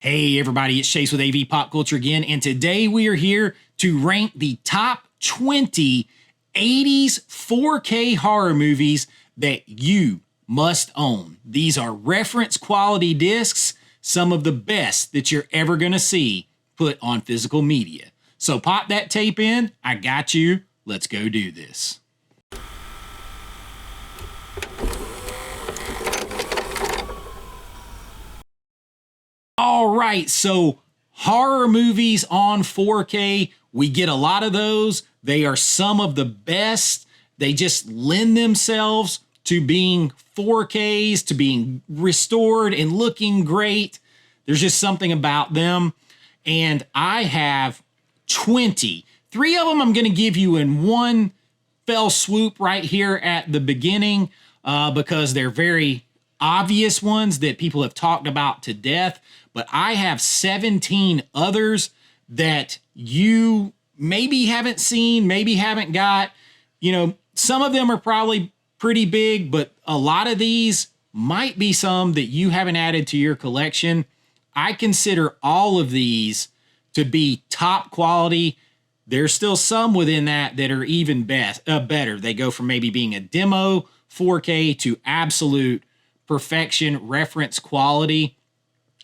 Hey everybody, it's Chase with AV Pop Culture again, and today we are here to rank the top 20 80s 4K horror movies that you must own. These are reference quality discs, some of the best that you're ever going to see put on physical media. So pop that tape in, I got you, let's go do this. All right, so horror movies on 4K, we get a lot of those. They are some of the best. They just lend themselves to being 4Ks, to being restored and looking great. There's just something about them. And I have 20. 3 of them I'm going to give you in one fell swoop right here at the beginning because they're very obvious ones that people have talked about to death. But I have 17 others that you maybe haven't seen, maybe haven't got. You know, some of them are probably pretty big, but a lot of these might be some that you haven't added to your collection. I consider all of these to be top quality. There's still some within that are even better. They go from maybe being a demo 4K to absolute perfection reference quality.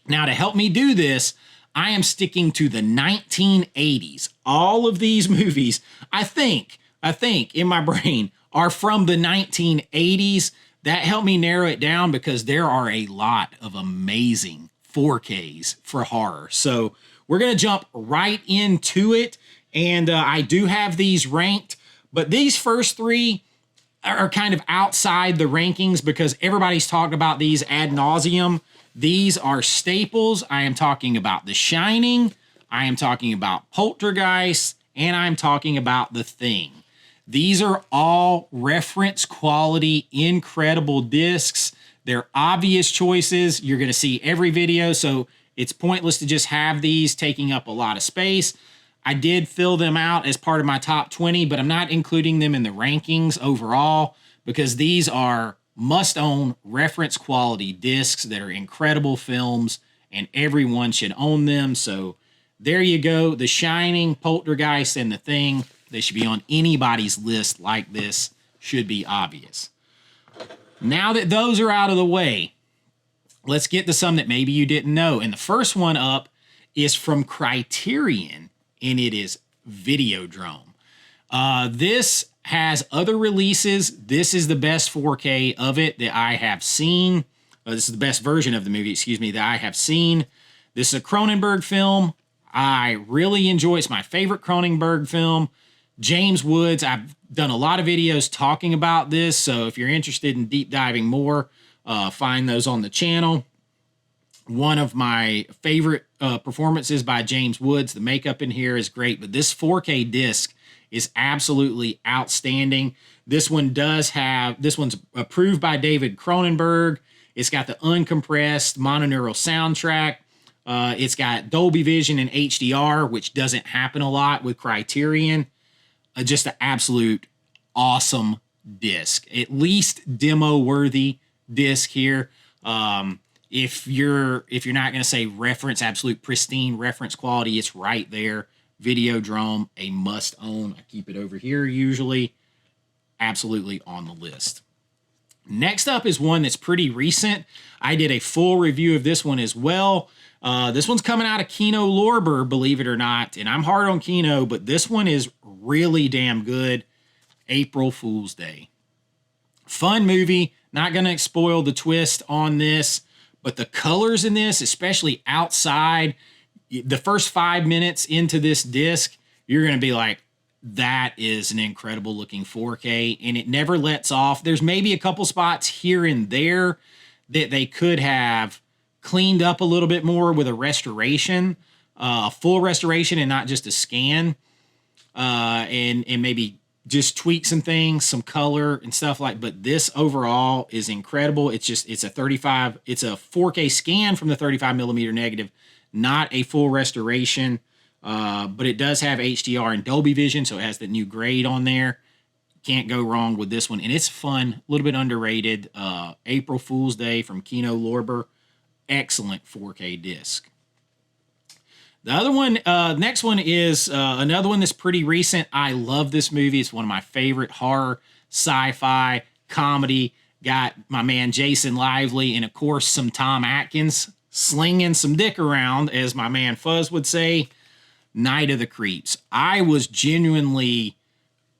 Now, to help me do this, I am sticking to the 1980s. All of these movies, I think in my brain are from the 1980s. That helped me narrow it down because there are a lot of amazing 4Ks for horror. So we're going to jump right into it. And I do have these ranked, but these first 3 are kind of outside the rankings because everybody's talked about these ad nauseum. These are staples. I am talking about The Shining. I am talking about Poltergeist. And I'm talking about The Thing. These are all reference quality, incredible discs. They're obvious choices. You're going to see every video, so it's pointless to just have these taking up a lot of space. I did fill them out as part of my top 20, but I'm not including them in the rankings overall because these are must-own reference quality discs that are incredible films, and everyone should own them. So there you go. The Shining, Poltergeist, and The Thing. They should be on anybody's list like this. Should be obvious. Now that those are out of the way, let's get to some that maybe you didn't know. And the first one up is from Criterion, and it is Videodrome. This has other releases. This is the best 4K of it that I have seen. This is the best version of the movie, that I have seen. This is a Cronenberg film. I really enjoy it. It's my favorite Cronenberg film. James Woods, I've done a lot of videos talking about this, so if you're interested in deep diving more, find those on the channel. One of my favorite performances by James Woods. The makeup in here is great, but this 4K disc is absolutely outstanding. This one's approved by David Cronenberg. It's got the uncompressed mononeural soundtrack. It's got Dolby Vision and HDR, which doesn't happen a lot with Criterion. Just an absolute awesome disc. At least demo-worthy disc here. If you're not going to say reference, absolute pristine reference quality, it's right there. Videodrome, a must-own. I keep it over here usually. Absolutely on the list. Next up is one that's pretty recent. I did a full review of this one as well. This one's coming out of Kino Lorber, believe it or not. And I'm hard on Kino, but this one is really damn good. April Fool's Day. Fun movie. Not going to spoil the twist on this. But the colors in this, especially outside, the first 5 minutes into this disc, you're going to be like, that is an incredible looking 4K, and it never lets off. There's maybe a couple spots here and there that they could have cleaned up a little bit more with a restoration, a full restoration and not just a scan, and maybe just tweak some things, some color and stuff like. But this overall is incredible. It's a 4K scan from the 35 millimeter negative, not a full restoration. But it does have HDR and Dolby Vision, so it has the new grade on there. Can't go wrong with this one, and it's fun, a little bit underrated. April Fool's Day from Kino Lorber, excellent 4K disc. The other one, next one is another one that's pretty recent. I love this movie. It's one of my favorite horror, sci-fi, comedy. Got my man Jason Lively and, of course, some Tom Atkins slinging some dick around, as my man Fuzz would say. Night of the Creeps. I was genuinely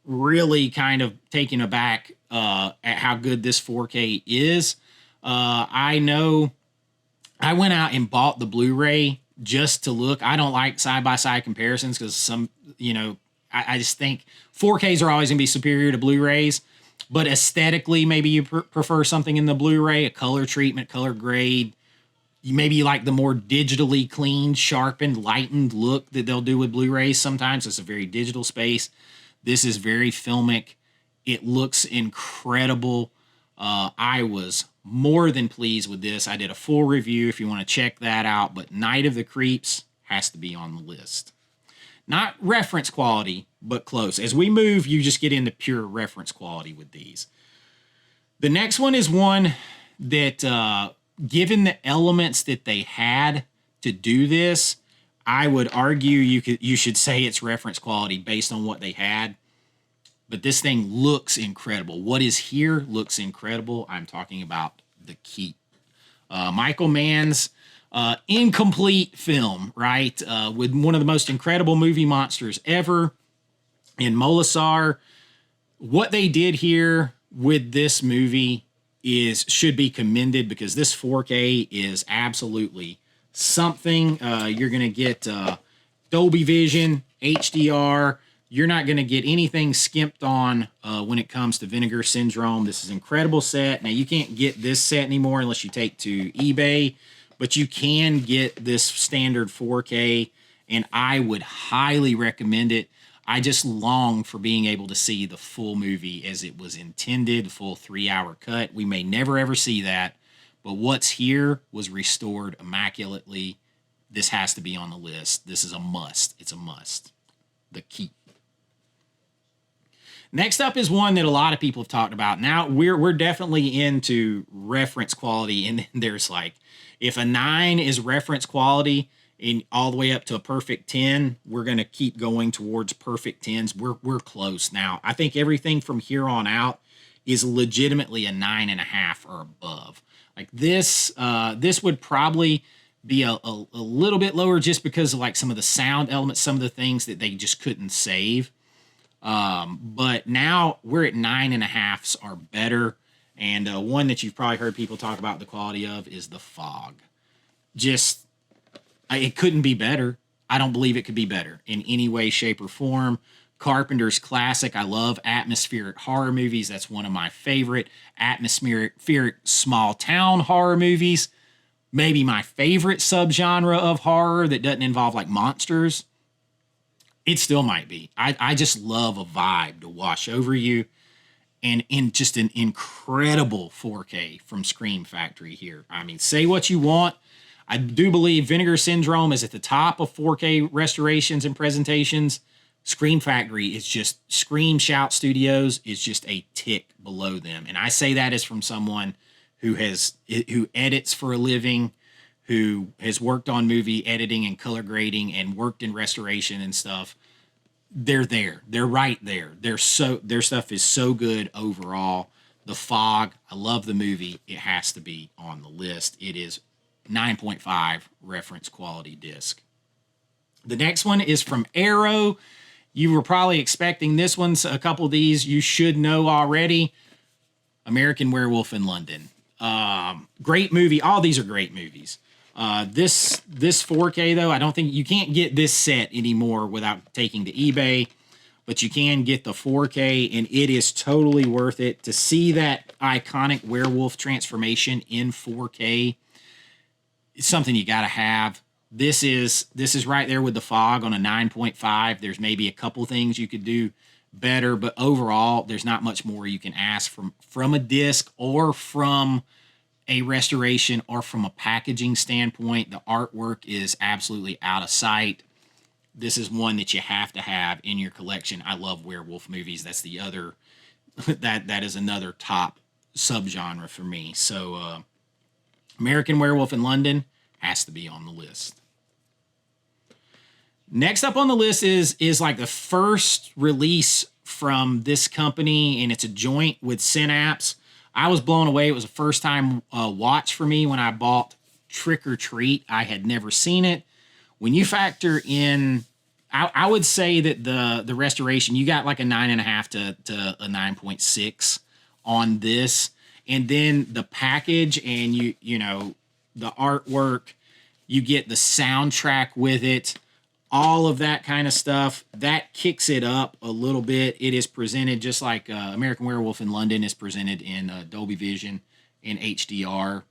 really kind of taken aback at how good this 4K is. I know I went out and bought the Blu-ray just to look. I don't like side-by-side comparisons because I just think 4Ks are always going to be superior to Blu-rays. But aesthetically, maybe you prefer something in the Blu-ray, a color treatment, color grade. Maybe you like the more digitally cleaned, sharpened, lightened look that they'll do with Blu-rays sometimes. It's a very digital space. This is very filmic. It looks incredible. I was more than pleased with this. I did a full review if you want to check that out, but Night of the Creeps has to be on the list. Not reference quality, but close. As we move, you just get into pure reference quality with these. The next one is one that, given the elements that they had to do this, I would argue you should say it's reference quality based on what they had. But this thing looks incredible. What is here looks incredible. I'm talking about The Keep. Michael Mann's incomplete film, right? With one of the most incredible movie monsters ever in Molasar. What they did here with this movie should be commended, because this 4K is absolutely something. You're going to get Dolby Vision, HDR. You're not going to get anything skimped on when it comes to Vinegar Syndrome. This is an incredible set. Now, you can't get this set anymore unless you take to eBay, but you can get this standard 4K, and I would highly recommend it. I just long for being able to see the full movie as it was intended, full 3-hour cut. We may never, ever see that, but what's here was restored immaculately. This has to be on the list. This is a must. It's a must. The Keep. Next up is one that a lot of people have talked about. Now, we're definitely into reference quality, and there's like, if a 9 is reference quality and all the way up to a perfect 10, we're going to keep going towards perfect 10s. We're close now. I think everything from here on out is legitimately a 9.5 or above. Like this would probably be a little bit lower just because of like some of the sound elements, some of the things that they just couldn't save. But now we're at 9.5s or better. And one that you've probably heard people talk about the quality of is The Fog. It couldn't be better. I don't believe it could be better in any way, shape, or form. Carpenter's classic. I love atmospheric horror movies. That's one of my favorite atmospheric small town horror movies. Maybe my favorite subgenre of horror that doesn't involve like monsters. It still might be. I just love a vibe to wash over you. And in just an incredible 4K from Scream Factory here. I mean, say what you want. I do believe Vinegar Syndrome is at the top of 4K restorations and presentations. Scream Factory is just, Scream Shout Studios is just a tick below them. And I say that as from someone who edits for a living, who has worked on movie editing and color grading and worked in restoration and stuff. They're there. They're right there. Their stuff is so good overall. The Fog, I love the movie. It has to be on the list. It is 9.5 reference quality disc. The next one is from Arrow. You were probably expecting this one. A couple of these you should know already. American Werewolf in London. Great movie. All these are great movies. This 4K though, I don't think you can't get this set anymore without taking to eBay, but you can get the 4K, and it is totally worth it to see that iconic werewolf transformation in 4K. It's something you got to have. This is right there with The Fog on a 9.5. There's maybe a couple things you could do better, but overall, there's not much more you can ask from a disc or from a restoration or from a packaging standpoint. The artwork is absolutely out of sight. This is one that you have to have in your collection. I love werewolf movies. That's the other, that is another top subgenre for me. So American Werewolf in London has to be on the list. Next up on the list is like the first release from this company, and it's a joint with Synapse. I was blown away. It was a first time watch for me when I bought Trick or Treat. I had never seen it. When you factor in, I would say that the restoration, you got like a 9.5 to a 9.6 on this, and then the package and you know the artwork, you get the soundtrack with it, all of that kind of stuff. That kicks it up a little bit. It is presented just like American Werewolf in London is presented in Dolby Vision and HDR.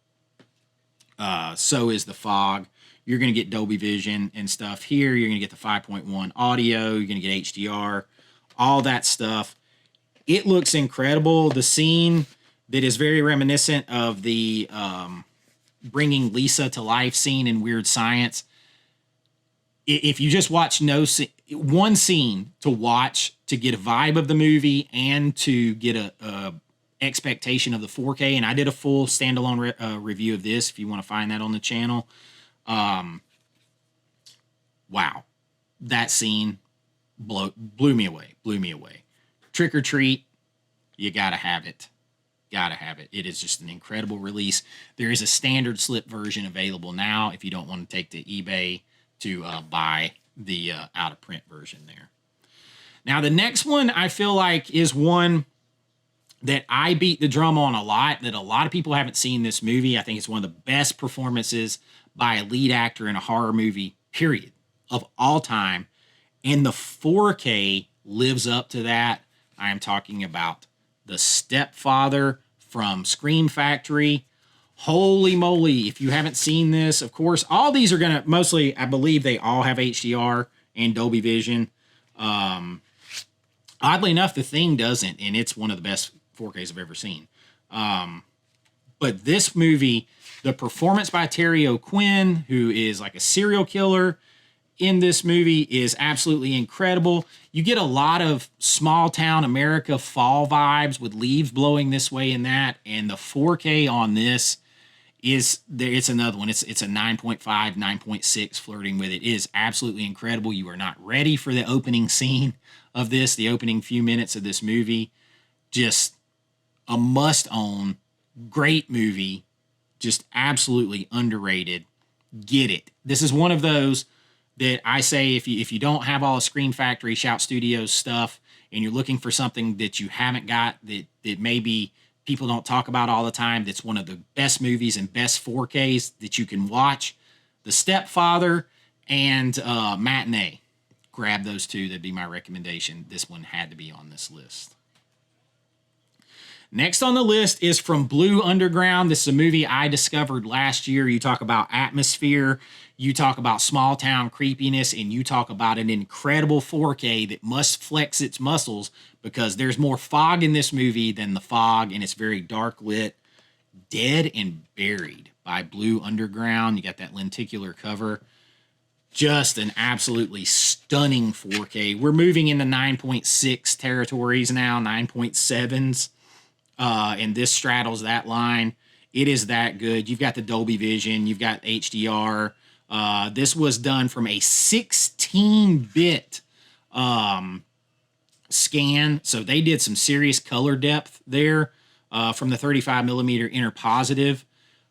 So is The Fog. You're going to get Dolby Vision and stuff here. You're going to get the 5.1 audio. You're going to get HDR, all that stuff. It looks incredible. The scene that is very reminiscent of the bringing Lisa to life scene in Weird Science. If you just watch one scene to watch to get a vibe of the movie and to get a expectation of the 4K, and I did a full standalone review of this if you want to find that on the channel. Wow, that scene blew me away. Trick or Treat, you gotta have it. It is just an incredible release. There is a standard slip version available now if you don't want to take to eBay to buy the out of print version there. Now the next one I feel like is one that I beat the drum on a lot, that a lot of people haven't seen this movie. I think it's one of the best performances by a lead actor in a horror movie, period, of all time. And the 4K lives up to that. I am talking about The Stepfather from Scream Factory. Holy moly, if you haven't seen this, of course, all these are going to, mostly, I believe they all have HDR and Dolby Vision. Oddly enough, The Thing doesn't, and it's one of the best 4Ks I've ever seen. But this movie, the performance by Terry O'Quinn, who is like a serial killer in this movie, is absolutely incredible. You get a lot of small town America fall vibes with leaves blowing this way and that, and the 4K on this is there. It's another one. It's a 9.5, 9.6 flirting with it. It is absolutely incredible. You are not ready for the opening scene of this, the opening few minutes of this movie. Just a must own, great movie, just absolutely underrated. Get it. This is one of those that I say if you don't have all of Scream Factory, Shout Studios stuff, and you're looking for something that you haven't got that maybe people don't talk about all the time, that's one of the best movies and best 4Ks that you can watch, The Stepfather and Matinee. Grab those two. That'd be my recommendation. This one had to be on this list. Next on the list is from Blue Underground. This is a movie I discovered last year. You talk about atmosphere, you talk about small town creepiness, and you talk about an incredible 4K that must flex its muscles because there's more fog in this movie than The Fog, and it's very dark lit. Dead and Buried by Blue Underground. You got that lenticular cover. Just an absolutely stunning 4K. We're moving into 9.6 territories now, 9.7s. And this straddles that line. It is that good. You've got the Dolby Vision. You've got HDR. This was done from a 16-bit scan. So they did some serious color depth there from the 35 millimeter interpositive.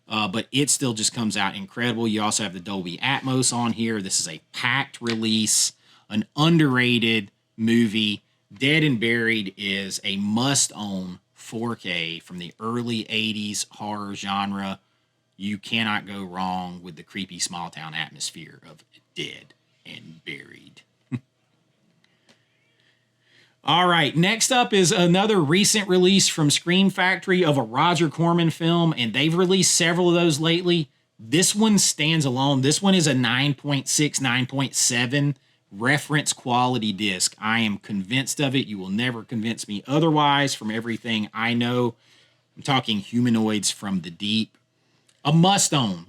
But it still just comes out incredible. You also have the Dolby Atmos on here. This is a packed release, an underrated movie. Dead and Buried is a must-own 4K from the early 80s horror genre. You cannot go wrong with the creepy small town atmosphere of Dead and Buried. All right, next up is another recent release from Scream Factory of a Roger Corman film, and they've released several of those lately. This one stands alone. This one is a 9.6, 9.7 reference quality disc. I am convinced of it. You will never convince me otherwise from everything I know. I'm talking Humanoids from the Deep. A must-own.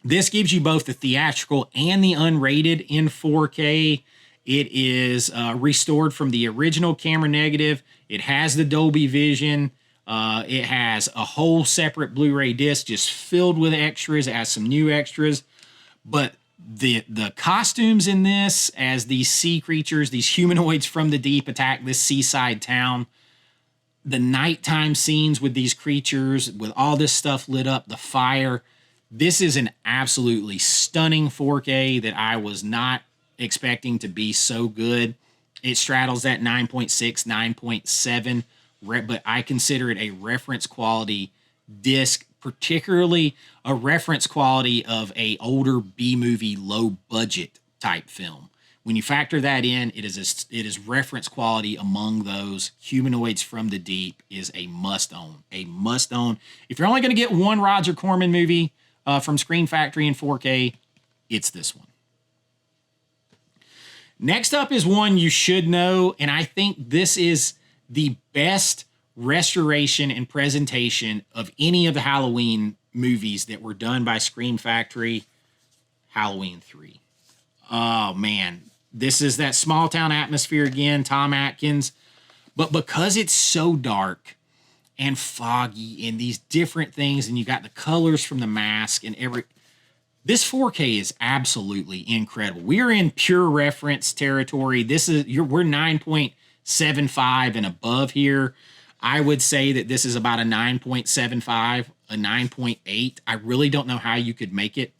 This gives you both the theatrical and the unrated in 4K. It is restored from the original camera negative. It has the Dolby Vision. It has a whole separate Blu-ray disc just filled with extras. It has some new extras. But The costumes in this, as these sea creatures, these humanoids from the deep attack this seaside town, the nighttime scenes with these creatures, with all this stuff lit up, the fire. This is an absolutely stunning 4K that I was not expecting to be so good. It straddles that 9.6, 9.7, but I consider it a reference quality disc, particularly a reference quality of a older B-movie, low budget type film. When you factor that in, it is reference quality among those. Humanoids from the Deep is a must own. A must own. If you're only going to get one Roger Corman movie from Screen Factory in 4K, it's this one. Next up is one you should know, and I think this is the best restoration and presentation of any of the Halloween movies that were done by Screen Factory. Halloween 3. Oh, man. This is that small town atmosphere again, Tom Atkins. But because it's so dark and foggy and these different things, and you got the colors from the mask and this 4K is absolutely incredible. We're in pure reference territory. We're 9.75 and above here. I would say that this is about a 9.75, a 9.8. I really don't know how you could make it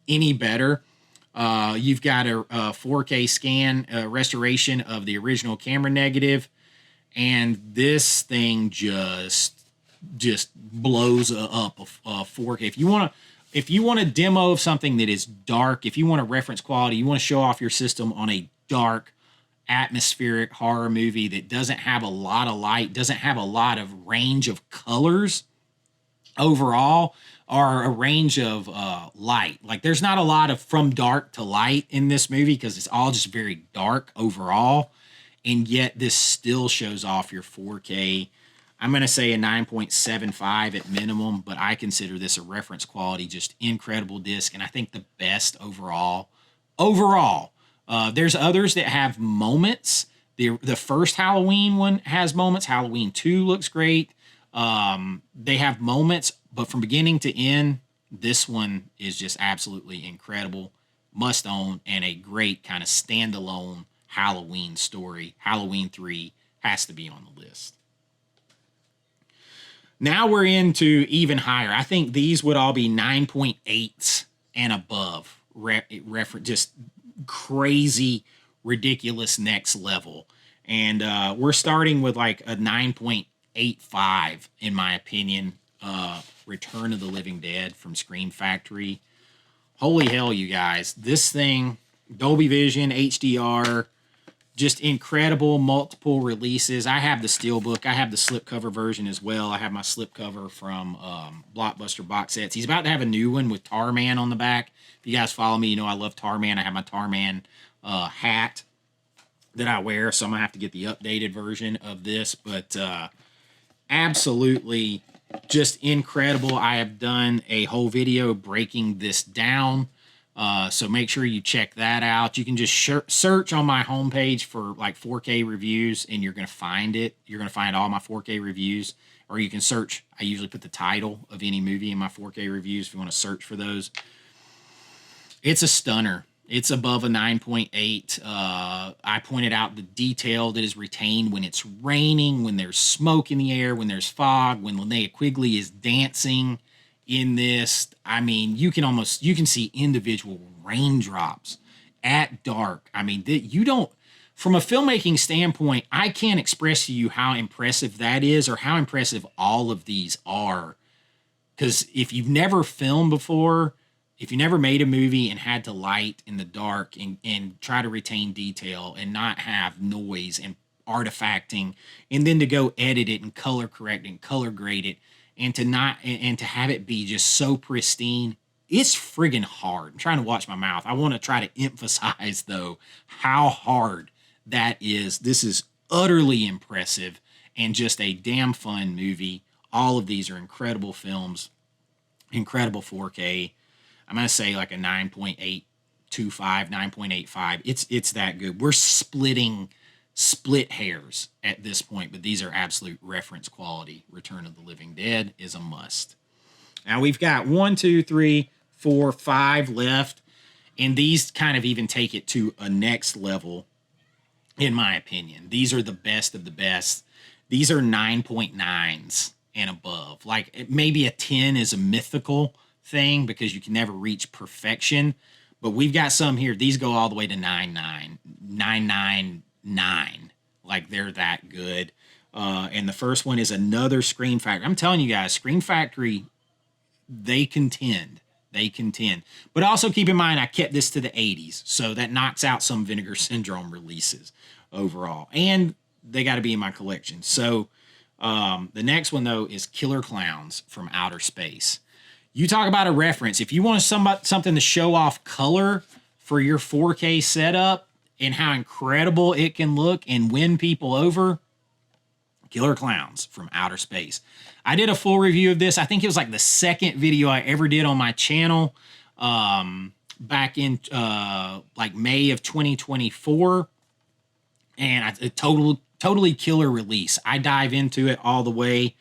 any better. You've got a 4K scan restoration of the original camera negative, and this thing just blows up a 4K. If you want a demo of something that is dark, if you want a reference quality, you want to show off your system on a dark, atmospheric horror movie that doesn't have a lot of light, doesn't have a lot of range of colors overall, or a range of light. Like, there's not a lot of from dark to light in this movie because it's all just very dark overall, and yet this still shows off your 4K. I'm going to say a 9.75 at minimum, but I consider this a reference quality, just incredible disc, and I think the best overall. There's others that have moments. The first Halloween one has moments. Halloween 2 looks great. They have moments, but from beginning to end, this one is just absolutely incredible. Must own, and a great kind of standalone Halloween story. Halloween 3 has to be on the list. Now we're into even higher. I think these would all be 9.8s and above. Just crazy, ridiculous next level. And we're starting with like a 9.85, in my opinion. Return of the Living Dead from Screen Factory. Holy hell, you guys. This thing, Dolby Vision, HDR, just incredible, multiple releases. I have the Steelbook. I have the slipcover version as well. I have my slipcover from Blockbuster box sets. He's about to have a new one with Tarman on the back. If you guys follow me, you know I love Tarman. I have my Tarman hat that I wear, so I'm going to have to get the updated version of this. But absolutely just incredible. I have done a whole video breaking this down. So make sure you check that out. You can just search on my homepage for like 4K reviews, and you're going to find it. You're going to find all my 4K reviews, or you can search. I usually put the title of any movie in my 4K reviews if you want to search for those. It's a stunner. It's above a 9.8. I pointed out the detail that is retained when it's raining, when there's smoke in the air, when there's fog, when Linnea Quigley is dancing in this. I mean, you can see individual raindrops at dark. I mean, from a filmmaking standpoint, I can't express to you how impressive that is, or how impressive all of these are. Because if you've never filmed before, if you never made a movie and had to light in the dark and try to retain detail and not have noise and artifacting, and then to go edit it and color correct and color grade it, and to have it be just so pristine, it's friggin' hard. I'm trying to watch my mouth. I want to try to emphasize, though, how hard that is. This is utterly impressive and just a damn fun movie. All of these are incredible films, incredible 4K. I'm going to say like a 9.825, 9.85. It's that good. We're split hairs at this point, but these are absolute reference quality. Return of the Living Dead is a must. Now we've got 1, 2, 3, 4, 5 left, And these kind of even take it to a next level, in my opinion. These are the best of the best. These are 9.9s and above. Like maybe a 10 is a mythical thing because you can never reach perfection. But we've got some here. These go all the way to 999. Like they're that good. And the first one is another Scream Factory. I'm telling you guys, Scream Factory, they contend. They contend. But also keep in mind, I kept this to the 80s. So that knocks out some Vinegar Syndrome releases overall. And they got to be in my collection. So the next one, though, is Killer Klowns from Outer Space. You talk about a reference. If you want something to show off color for your 4K setup and how incredible it can look and win people over, Killer Klowns from Outer Space. I did a full review of this. I think it was like the second video I ever did on my channel back in like May of 2024. And a totally killer release. I dive into it all the way.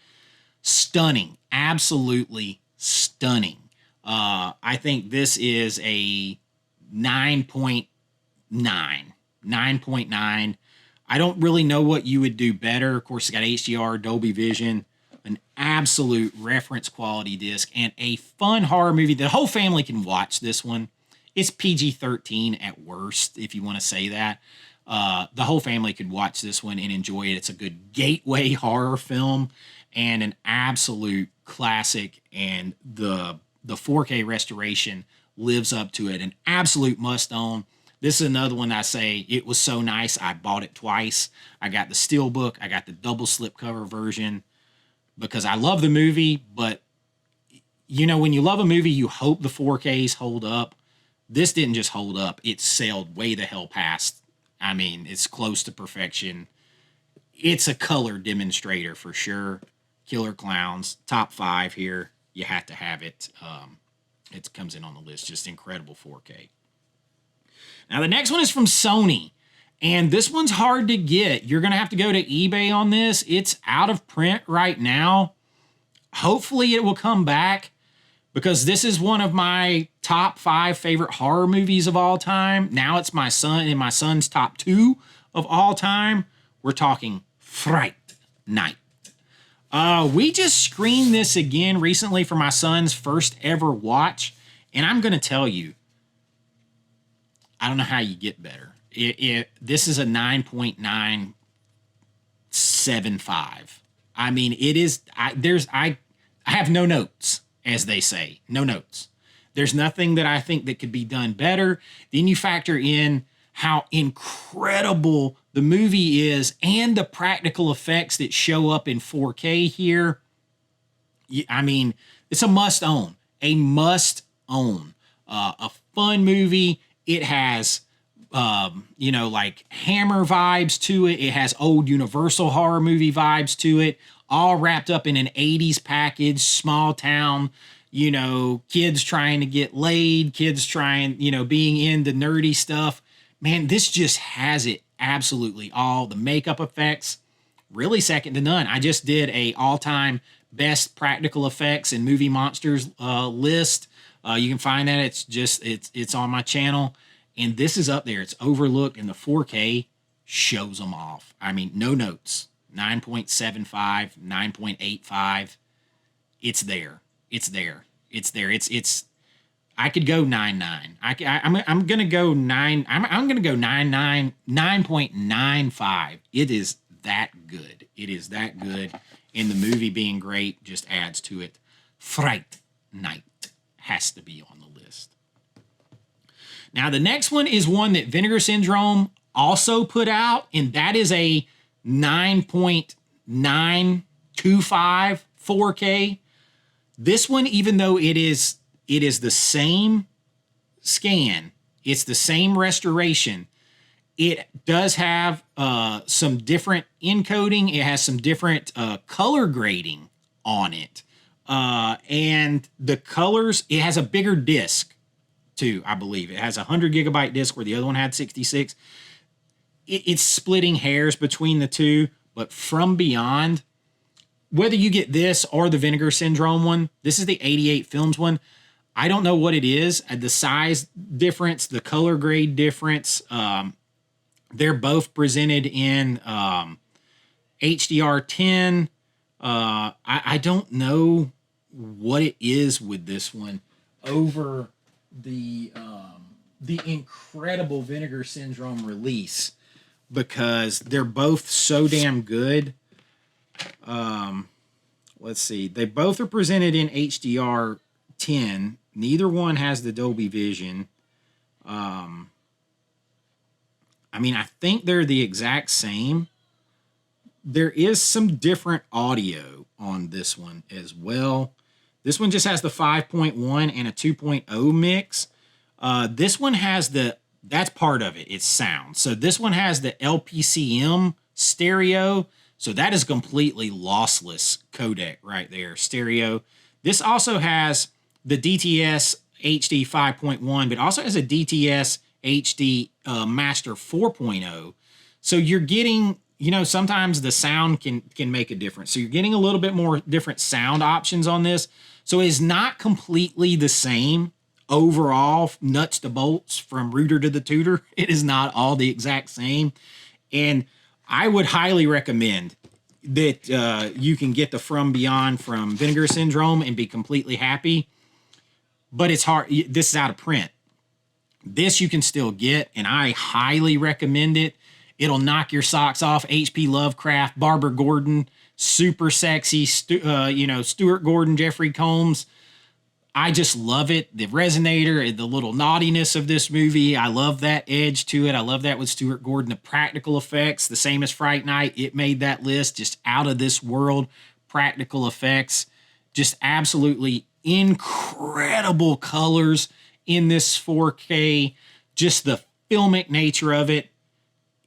Stunning. Absolutely stunning. I think this is a 9.9. 9.9. I don't really know what you would do better. Of course, it's got HDR, Dolby Vision, an absolute reference quality disc, and a fun horror movie. The whole family can watch this one. It's PG-13 at worst, if you want to say that. The whole family could watch this one and enjoy it. It's a good gateway horror film and an absolute classic, and the 4K restoration lives up to it. An absolute must-own. This is another one I say, it was so nice, I bought it twice. I got the steelbook, I got the double slipcover version because I love the movie, but you know, when you love a movie, you hope the 4Ks hold up. This didn't just hold up, it sailed way the hell past. I mean, it's close to perfection. It's a color demonstrator for sure. Killer Klowns, top 5 here. You have to have it. It comes in on the list. Just incredible 4K. Now, the next one is from Sony, and this one's hard to get. You're going to have to go to eBay on this. It's out of print right now. Hopefully, it will come back because this is one of my top 5 favorite horror movies of all time. Now it's my son's top 2 of all time. We're talking Fright Night. We just screened this again recently for my son's first ever watch, and I'm going to tell you, I don't know how you get better. This is a 9.975. I mean, it is. I have no notes, as they say, no notes. There's nothing that I think that could be done better. Then you factor in how incredible the movie is and the practical effects that show up in 4K here. I mean, it's a must own, a fun movie. It has, like Hammer vibes to it. It has old Universal horror movie vibes to it, all wrapped up in an 80s package, small town, kids trying to get laid, kids trying, being into nerdy stuff. Man, this just has it absolutely all. The makeup effects, really second to none. I just did a all-time best practical effects and movie monsters list. You can find that. It's on my channel. And this is up there. It's overlooked, and the 4K shows them off. I mean, no notes. 9.75, 9.85. It's there. It's. I could go 9.9. I'm gonna go 9. I'm gonna go 9.9, 9.95. It is that good. It is that good, and the movie being great just adds to it. Fright Night has to be on the list. Now, the next one is one that Vinegar Syndrome also put out, and that is a 9.925 4K. This one, even though it is the same scan, it's the same restoration, it does have some different encoding. It has some different color grading on it. And the colors, it has a bigger disc too, I believe. It has a 100 gigabyte disc where the other one had 66. It's splitting hairs between the two, but From Beyond, whether you get this or the Vinegar Syndrome one, this is the 88 Films one, I don't know what it is. The size difference, the color grade difference. They're both presented in HDR10. I don't know what it is with this one over the incredible Vinegar Syndrome release, because they're both so damn good. Let's see. They both are presented in HDR10. Neither one has the Dolby Vision. I mean, I think they're the exact same. There is some different audio on this one as well. This one just has the 5.1 and a 2.0 mix. This one has that's part of it. It's sound. So this one has the LPCM stereo. So that is completely lossless codec right there, stereo. This also has the DTS HD 5.1, but also has a DTS HD Master 4.0. So you're getting, sometimes the sound can make a difference. So you're getting a little bit more different sound options on this. So it's not completely the same overall, nuts to bolts from rooter to the tutor. It is not all the exact same. And I would highly recommend that you can get the From Beyond from Vinegar Syndrome and be completely happy. But it's hard. This is out of print. This you can still get, and I highly recommend it. It'll knock your socks off. H.P. Lovecraft, Barbara Gordon, super sexy, Stuart Gordon, Jeffrey Combs. I just love it. The resonator, the little naughtiness of this movie. I love that edge to it. I love that with Stuart Gordon. The practical effects, the same as Fright Night. It made that list. Just out of this world practical effects. Just absolutely incredible colors in this 4K. Just the filmic nature of it.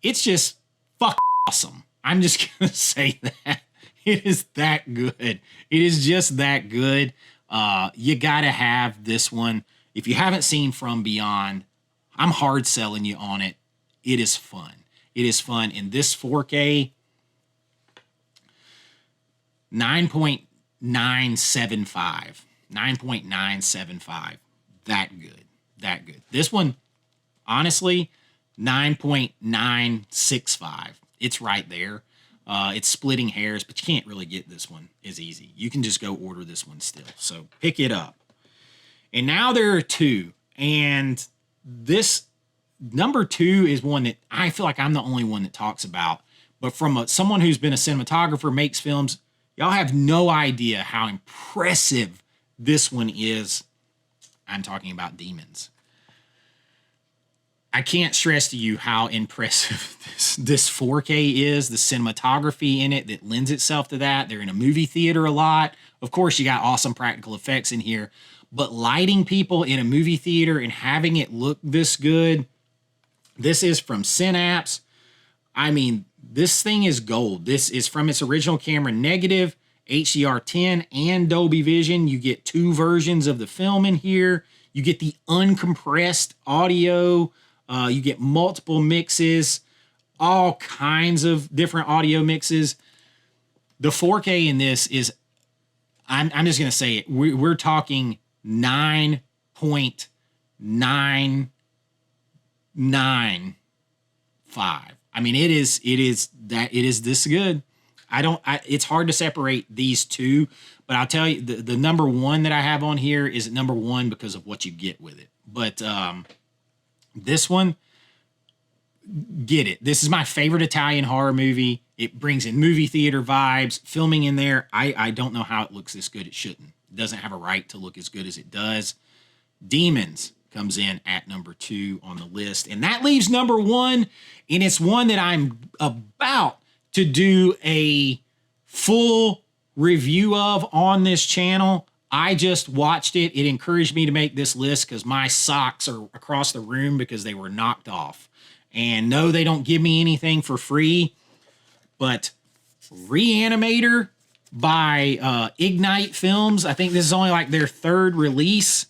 It's just fucking awesome. I'm just going to say that. It is that good. It is just that good. You got to have this one. If you haven't seen From Beyond, I'm hard selling you on it. It is fun. It is fun. In this 4K, 9.975. 9.975. That good. That good. This one, honestly, 9.965. It's right there. It's splitting hairs, but you can't really get this one as easy. You can just go order this one still. So pick it up. And now there are two. And this number two is one that I feel like I'm the only one that talks about. But from someone who's been a cinematographer, makes films, y'all have no idea how impressive this one is. I'm talking about Demons. I can't stress to you how impressive this 4K is, the cinematography in it that lends itself to that. They're in a movie theater a lot. Of course, you got awesome practical effects in here, but lighting people in a movie theater and having it look this good. This is from Synapse. I mean, this thing is gold. This is from its original camera negative, HDR10 and Dolby Vision. You get two versions of the film in here. You get the uncompressed audio. You get multiple mixes, all kinds of different audio mixes. The 4K in this is, I'm just going to say it, we're talking 9.995. I mean, it is this good. It's hard to separate these two, but I'll tell you the number one that I have on here is number one because of what you get with it. But, this one, get it. This is my favorite Italian horror movie. It brings in movie theater vibes, filming in there. I don't know how it looks this good. It shouldn't. It doesn't have a right to look as good as it does. Demons comes in at number 2 on the list. And that leaves number 1. And it's one that I'm about to do a full review of on this channel. I just watched it. It encouraged me to make this list because my socks are across the room because they were knocked off. And no, they don't give me anything for free. But Re-Animator by Ignite Films. I think this is only like their 3rd release.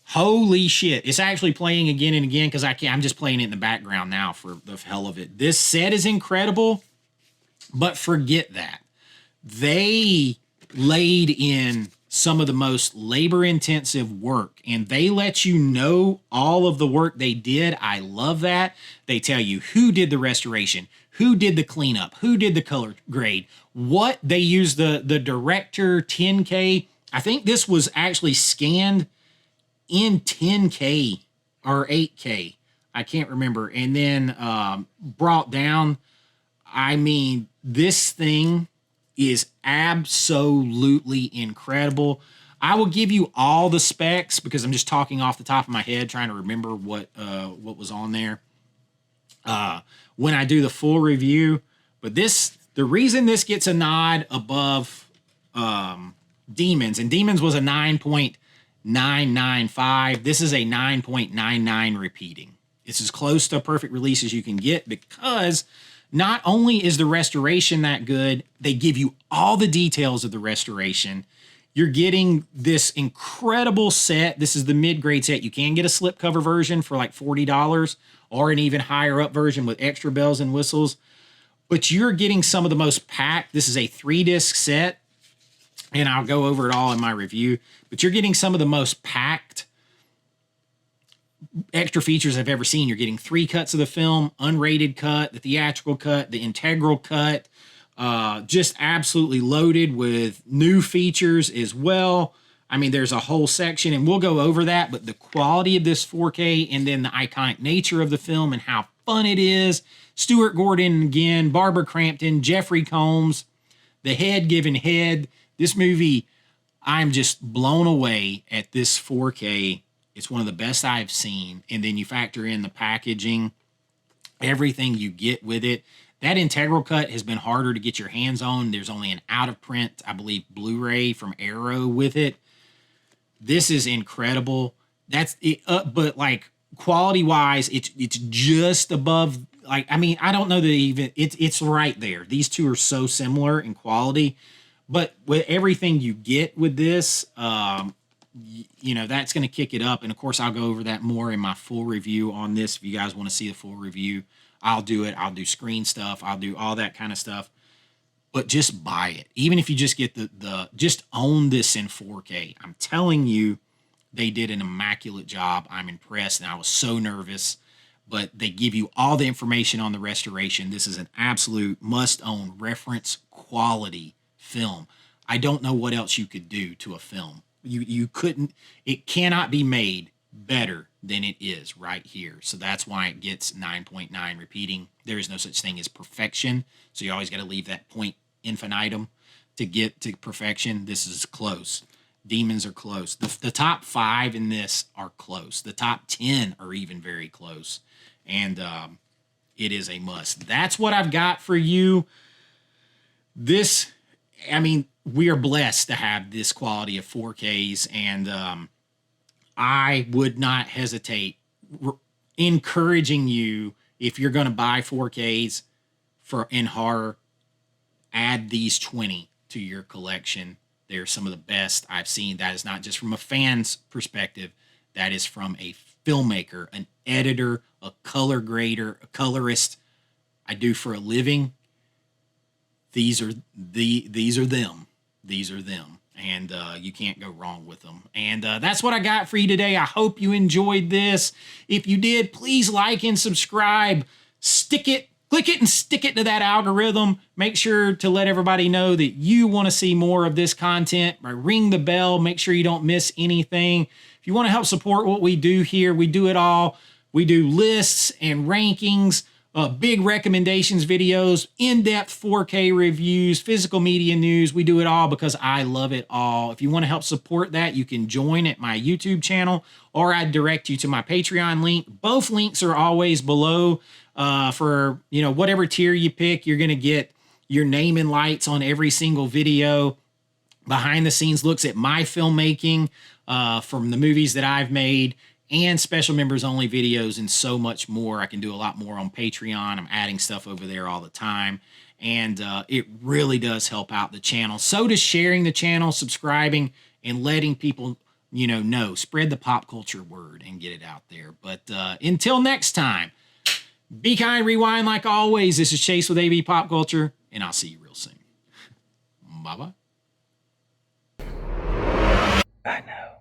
Holy shit. It's actually playing again and again because I'm just playing it in the background now for the hell of it. This set is incredible, but forget that. They laid in some of the most labor-intensive work, and they let you know all of the work they did. I love that. They tell you who did the restoration, who did the cleanup, who did the color grade, what they used the director 10K. I think this was actually scanned in 10K or 8K. I can't remember. And then brought down. I mean, this thing is absolutely incredible. I will give you all the specs because I'm just talking off the top of my head, trying to remember what was on there when I do the full review. But the reason this gets a nod above Demons, and Demons was a 9.995. This is a 9.99 repeating. It's as close to a perfect release as you can get because not only is the restoration that good, they give you all the details of the restoration. You're getting this incredible set. This is the mid-grade set. You can get a slipcover version for like $40 or an even higher up version with extra bells and whistles. But you're getting some of the most packed. This is a 3-disc set, and I'll go over it all in my review. But you're getting some of the most packed extra features I've ever seen. You're getting 3 cuts of the film, unrated cut, the theatrical cut, the integral cut, just absolutely loaded with new features as well. I mean, there's a whole section, and we'll go over that, but the quality of this 4K and then the iconic nature of the film and how fun it is. Stuart Gordon again, Barbara Crampton, Jeffrey Combs, the head giving head. This movie, I'm just blown away at this 4K. It's one of the best I've seen. And then you factor in the packaging, everything you get with it. That integral cut has been harder to get your hands on. There's only an out of print, I believe, Blu-ray from Arrow with it. This is incredible. That's it, but like quality wise, it's just above. Like, I mean, I don't know that even it's right there. These two are so similar in quality, but with everything you get with this, you know, that's going to kick it up. And of course, I'll go over that more in my full review on this. If you guys want to see the full review, I'll do it. I'll do screen stuff. I'll do all that kind of stuff. But just buy it. Even if you just get just own this in 4K. I'm telling you, they did an immaculate job. I'm impressed. And I was so nervous. But they give you all the information on the restoration. This is an absolute must-own reference quality film. I don't know what else you could do to a film. You couldn't, it cannot be made better than it is right here. So that's why it gets 9.9 repeating. There is no such thing as perfection. So you always got to leave that point infinitum to get to perfection. This is close. Demons are close. The top 5 in this are close. The top 10 are even very close. And it is a must. That's what I've got for you. This, I mean, we are blessed to have this quality of 4Ks, and I would not hesitate encouraging you, if you're going to buy 4Ks in horror, add these 20 to your collection. They're some of the best I've seen. That is not just from a fan's perspective. That is from a filmmaker, an editor, a color grader, a colorist. I do for a living. These are them. These are them. And you can't go wrong with them. And that's what I got for you today. I hope you enjoyed this. If you did, please like and subscribe. Click it and stick it to that algorithm. Make sure to let everybody know that you want to see more of this content. Ring the bell. Make sure you don't miss anything. If you want to help support what we do here, we do it all. We do lists and rankings, big recommendations videos, in-depth 4K reviews, physical media news. We do it all because I love it all. If you want to help support that, you can join at my YouTube channel, or I'd direct you to my Patreon link. Both links are always below. For, you know, whatever tier you pick, you're going to get your name and lights on every single video. Behind the scenes looks at my filmmaking from the movies that I've made, and special members only videos, and so much more. I can do a lot more on Patreon. I'm adding stuff over there all the time, and it really does help out the channel. So does sharing the channel, subscribing, and letting people, you know, spread the pop culture word and get it out there. But until next time, be kind, rewind like always. This is Chase with AVA Pop Culture, and I'll see you real soon. Bye-bye. I know.